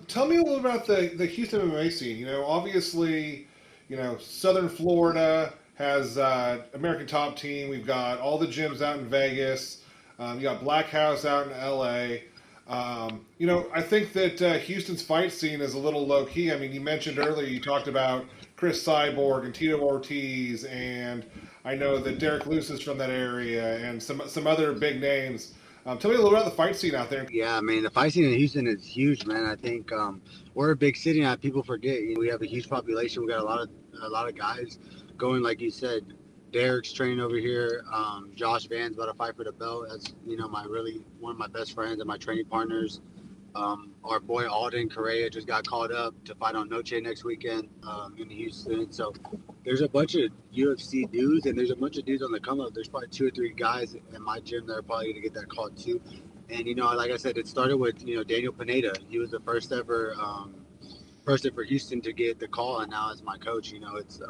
Tell me a little about the Houston MMA scene. Obviously, Southern Florida has American Top Team. We've got all the gyms out in Vegas. You got Black House out in LA. I think that Houston's fight scene is a little low key. I mean, you mentioned earlier, you talked about Chris Cyborg and Tito Ortiz, and I know that Derrick Lewis is from that area, and some other big names. Tell me a little about the fight scene out there. Yeah, I mean, the fight scene in Houston is huge, man. I think we're a big city now. People forget. We have a huge population. We got a lot of guys going, like you said. Derek's training over here. Josh Van's about to fight for the belt. That's my really one of my best friends and my training partners. Our boy Alden Correa just got called up to fight on Noche next weekend in Houston. So there's a bunch of UFC dudes and there's a bunch of dudes on the come up. There's probably 2 or 3 guys in my gym that are probably going to get that call too. And like I said, it started with Daniel Pineda. He was the first ever person for Houston to get the call, and now as my coach, it's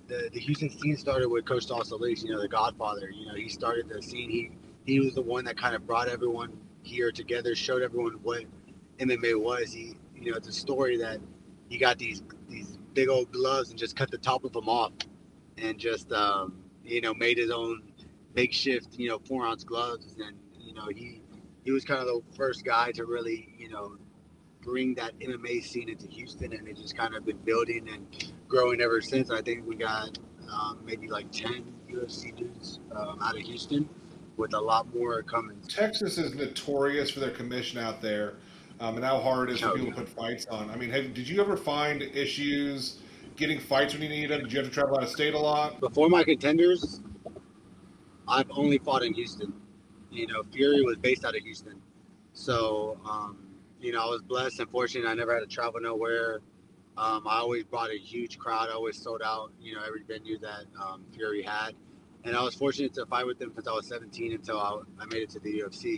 the Houston scene started with Coach Saul Soliz, the Godfather. He started the scene. He was the one that kind of brought everyone here together, showed everyone what MMA was. It's a story that he got these big old gloves and just cut the top of them off, and just made his own makeshift 4-ounce gloves. And he was kind of the first guy to really bring that MMA scene into Houston, and it just kind of been building and growing ever since. I think we got maybe like 10 UFC dudes out of Houston, with a lot more coming. Texas is notorious for their commission out there, and how hard it is for people to put fights on. I mean, did you ever find issues getting fights when you needed them? Did you have to travel out of state a lot? Before my contenders, I've only fought in Houston. Fury was based out of Houston. So, I was blessed and fortunate. I never had to travel nowhere. I always brought a huge crowd. I always sold out, every venue that Fury had. And I was fortunate to fight with them since I was 17 until I made it to the UFC.